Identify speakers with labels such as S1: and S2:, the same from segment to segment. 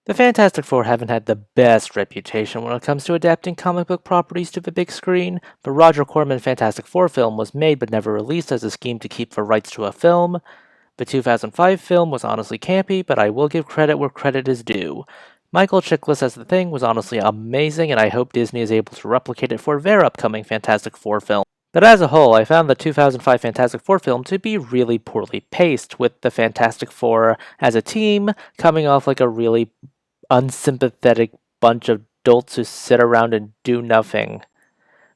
S1: The Fantastic Four haven't had the best reputation when it comes to adapting comic book properties to the big screen. The Roger Corman Fantastic Four film was made but never released as a scheme to keep the rights to a film. The 2005 film was honestly campy, but I will give credit where credit is due. Michael Chiklis as the Thing was honestly amazing, and I hope Disney is able to replicate it for their upcoming Fantastic Four film. But as a whole, I found the 2005 Fantastic Four film to be really poorly paced, with the Fantastic Four as a team coming off like a really unsympathetic bunch of dolts who sit around and do nothing.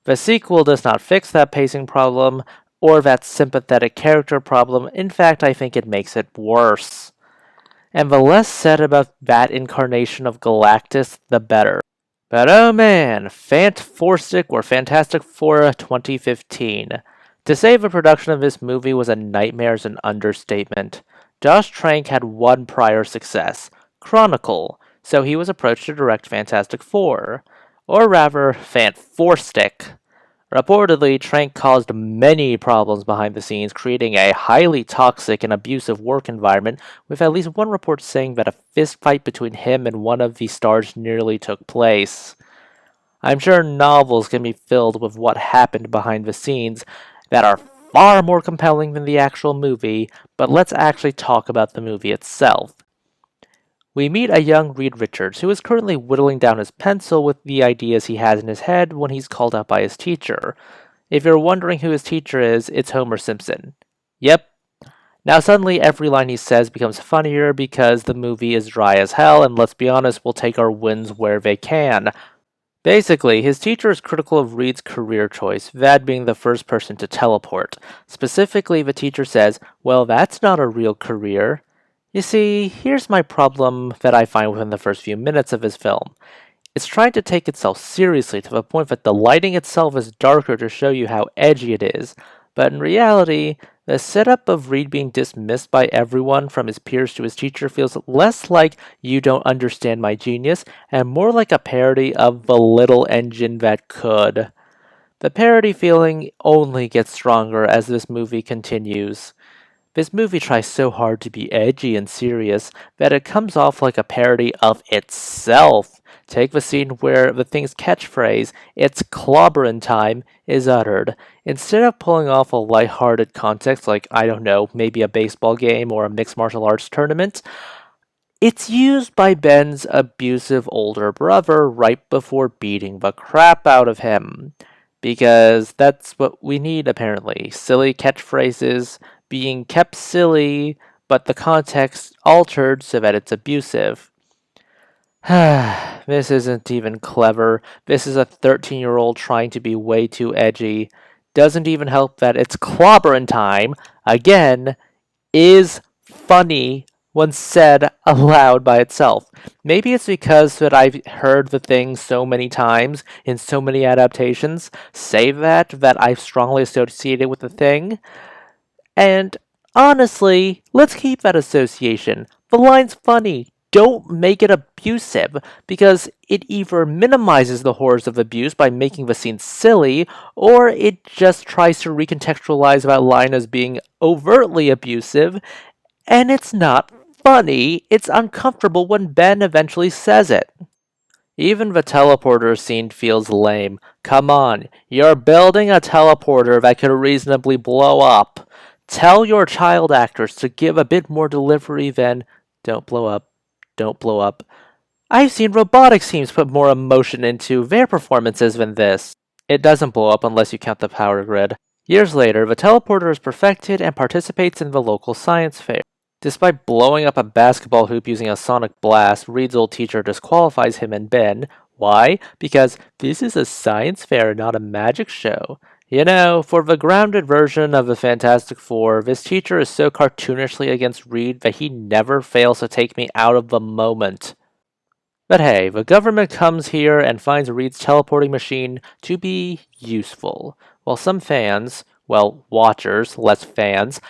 S1: The sequel does not fix that pacing problem or that sympathetic character problem. In fact, I think it makes it worse. And the less said about that incarnation of Galactus, the better. But oh man, Fant4stic or Fantastic Four 2015. To say the production of this movie was a nightmare is an understatement. Josh Trank had one prior success, Chronicle, so he was approached to direct Fantastic Four, or rather, Fant4stic. Reportedly, Trank caused many problems behind the scenes, creating a highly toxic and abusive work environment, with at least one report saying that a fistfight between him and one of the stars nearly took place. I'm sure novels can be filled with what happened behind the scenes that are far more compelling than the actual movie, but let's actually talk about the movie itself. We meet a young Reed Richards who is currently whittling down his pencil with the ideas he has in his head when he's called out by his teacher. If you're wondering who his teacher is, it's Homer Simpson. Yep. Now suddenly every line he says becomes funnier because the movie is dry as hell, and let's be honest, we'll take our wins where they can. Basically, his teacher is critical of Reed's career choice, that being the first person to teleport. Specifically, the teacher says, well, that's not a real career. You see, here's my problem that I find within the first few minutes of his film. It's trying to take itself seriously to the point that the lighting itself is darker to show you how edgy it is, but in reality, the setup of Reed being dismissed by everyone from his peers to his teacher feels less like you don't understand my genius and more like a parody of the little engine that could. The parody feeling only gets stronger as this movie continues. This movie tries so hard to be edgy and serious that it comes off like a parody of itself. Take the scene where the Thing's catchphrase, "It's clobberin' time," is uttered. Instead of pulling off a lighthearted context like, I don't know, maybe a baseball game or a mixed martial arts tournament, it's used by Ben's abusive older brother right before beating the crap out of him. Because that's what we need, apparently. Silly catchphrases being kept silly, but the context altered so that it's abusive. This isn't even clever. This is a 13-year-old trying to be way too edgy. Doesn't even help that it's clobberin' time, again, is funny when said aloud by itself. Maybe it's because that I've heard the Thing so many times in so many adaptations say that I've strongly associated with the Thing. And honestly, let's keep that association. The line's funny. Don't make it abusive, because it either minimizes the horrors of abuse by making the scene silly, or it just tries to recontextualize that line as being overtly abusive, and it's not funny. It's uncomfortable when Ben eventually says it. Even the teleporter scene feels lame. Come on, you're building a teleporter that could reasonably blow up. Tell your child actors to give a bit more delivery than, don't blow up, don't blow up. I've seen robotics teams put more emotion into their performances than this. It doesn't blow up unless you count the power grid. Years later, the teleporter is perfected and participates in the local science fair. Despite blowing up a basketball hoop using a sonic blast, Reed's old teacher disqualifies him and Ben. Why? Because this is a science fair, not a magic show. You know, for the grounded version of the Fantastic Four, this teacher is so cartoonishly against Reed that he never fails to take me out of the moment. But hey, the government comes here and finds Reed's teleporting machine to be useful, while some fans, well, watchers, less fans,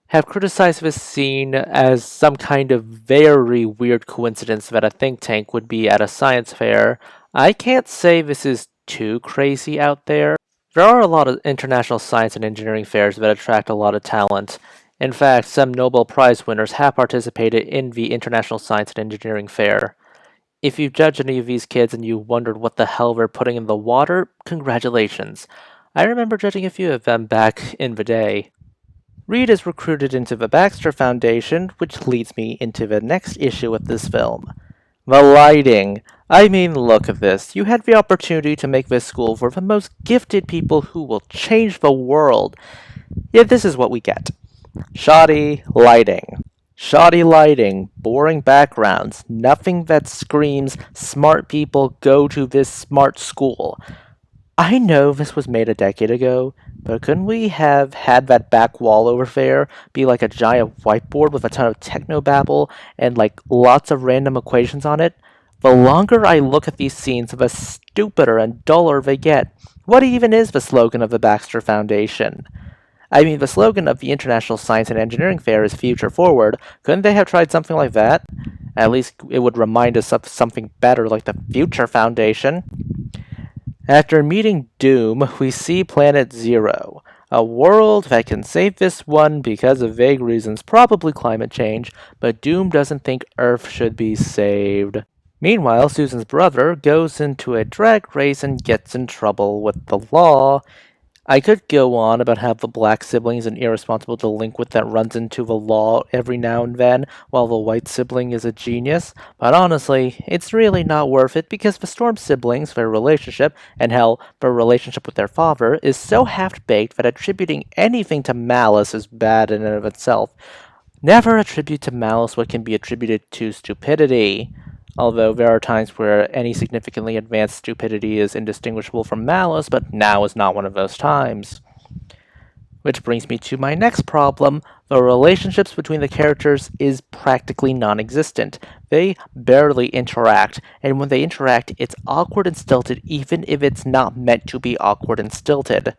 S1: have criticized this scene as some kind of very weird coincidence that a think tank would be at a science fair. I can't say this is too crazy out there. There are a lot of international science and engineering fairs that attract a lot of talent. In fact, some Nobel Prize winners have participated in the International Science and Engineering Fair. If you judge any of these kids and you wondered what the hell they're putting in the water, congratulations. I remember judging a few of them back in the day. Reed is recruited into the Baxter Foundation, which leads me into the next issue with this film. The lighting. I mean, look at this. You had the opportunity to make this school for the most gifted people who will change the world. Yet this is what we get. Shoddy lighting. Shoddy lighting, boring backgrounds, nothing that screams, smart people go to this smart school. I know this was made a decade ago, but couldn't we have had that back wall over there be like a giant whiteboard with a ton of technobabble and like lots of random equations on it? The longer I look at these scenes, the stupider and duller they get. What even is the slogan of the Baxter Foundation? I mean, the slogan of the International Science and Engineering Fair is Future Forward. Couldn't they have tried something like that? At least it would remind us of something better like the Future Foundation. After meeting Doom, we see Planet Zero, a world that can save this one because of vague reasons, probably climate change, but Doom doesn't think Earth should be saved. Meanwhile, Susan's brother goes into a drag race and gets in trouble with the law. I could go on about how the black sibling is an irresponsible delinquent that runs into the law every now and then, while the white sibling is a genius, but honestly, it's really not worth it because the Storm siblings, their relationship, and hell, their relationship with their father, is so half-baked that attributing anything to malice is bad in and of itself. Never attribute to malice what can be attributed to stupidity. Although there are times where any significantly advanced stupidity is indistinguishable from malice, but now is not one of those times. Which brings me to my next problem. The relationships between the characters is practically non-existent. They barely interact, and when they interact, it's awkward and stilted even if it's not meant to be awkward and stilted.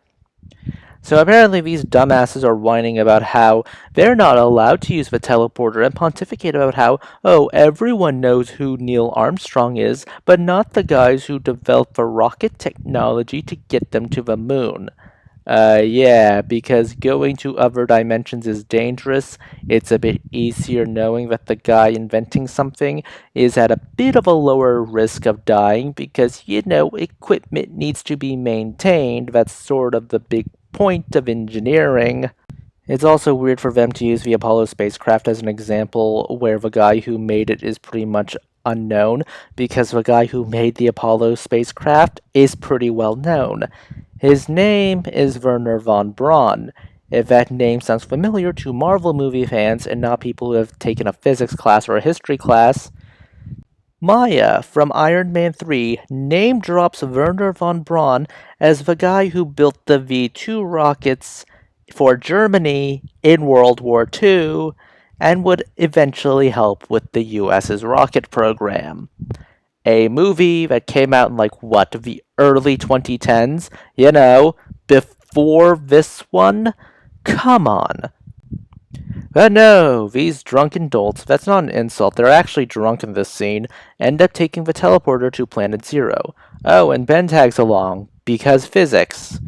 S1: So apparently these dumbasses are whining about how they're not allowed to use the teleporter and pontificate about how, oh, everyone knows who Neil Armstrong is, but not the guys who developed the rocket technology to get them to the moon. Yeah, because going to other dimensions is dangerous. It's a bit easier knowing that the guy inventing something is at a bit of a lower risk of dying because, equipment needs to be maintained. That's sort of the big point of engineering. It's also weird for them to use the Apollo spacecraft as an example where the guy who made it is pretty much unknown because the guy who made the Apollo spacecraft is pretty well known. His name is Wernher von Braun. If that name sounds familiar to Marvel movie fans and not people who have taken a physics class or a history class, Maya from Iron Man 3 name drops Wernher von Braun as the guy who built the V2 rockets for Germany in World War II and would eventually help with the US's rocket program. A movie that came out in the early 2010s, before this one? Come on. But no, these drunken dolts, that's not an insult, they're actually drunk in this scene, end up taking the teleporter to Planet Zero. Oh, and Ben tags along, because physics.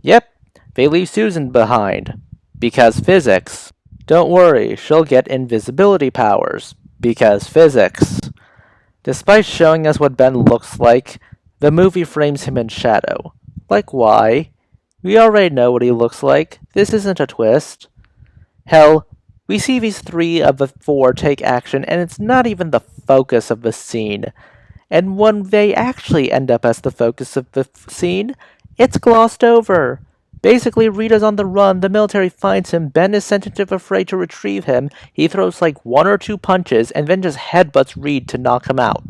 S1: Yep, they leave Susan behind, because physics. Don't worry, she'll get invisibility powers, because physics. Despite showing us what Ben looks like, the movie frames him in shadow. Like why? We already know what he looks like. This isn't a twist. Hell, we see these 3 of the 4 take action and it's not even the focus of the scene. And when they actually end up as the focus of the scene, it's glossed over. Basically, Rita's on the run, the military finds him, Ben is sent into the fray to retrieve him, he throws 1 or 2 punches, and then just headbutts Reed to knock him out.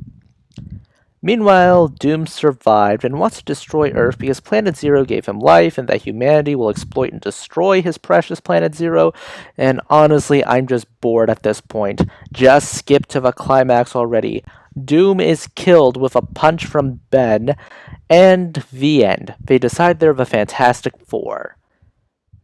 S1: Meanwhile, Doom survived and wants to destroy Earth because Planet Zero gave him life and that humanity will exploit and destroy his precious Planet Zero, and honestly, I'm just bored at this point. Just skip to the climax already. Doom is killed with a punch from Ben, and the end. They decide they're the Fantastic Four.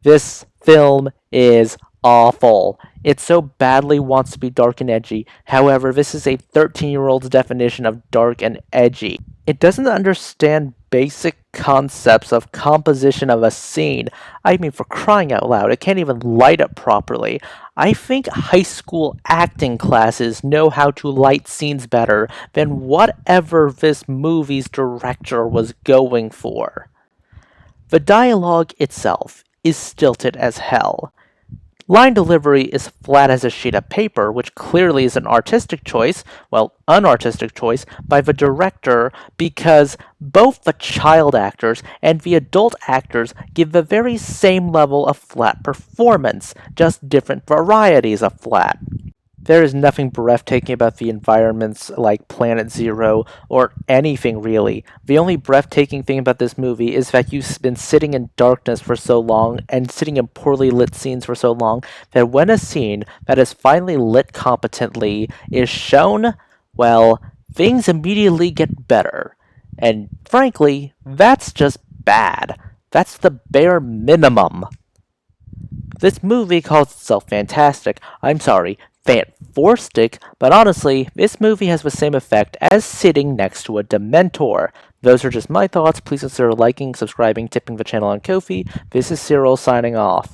S1: This film is awful. It so badly wants to be dark and edgy. However, this is a 13-year-old's definition of dark and edgy. It doesn't understand basic concepts of composition of a scene. I mean, for crying out loud, it can't even light up properly. I think high school acting classes know how to light scenes better than whatever this movie's director was going for. The dialogue itself is stilted as hell. Line delivery is flat as a sheet of paper, which clearly is an artistic choice, well, unartistic choice, by the director because both the child actors and the adult actors give the very same level of flat performance, just different varieties of flat. There is nothing breathtaking about the environments like Planet Zero or anything really. The only breathtaking thing about this movie is that you've been sitting in darkness for so long and sitting in poorly lit scenes for so long that when a scene that is finally lit competently is shown, well, things immediately get better. And frankly, that's just bad. That's the bare minimum. This movie calls itself Fant4stic. I'm sorry, Fant4stic, but honestly, this movie has the same effect as sitting next to a Dementor. Those are just my thoughts. Please consider liking, subscribing, tipping the channel on Ko-fi. This is Cyril signing off.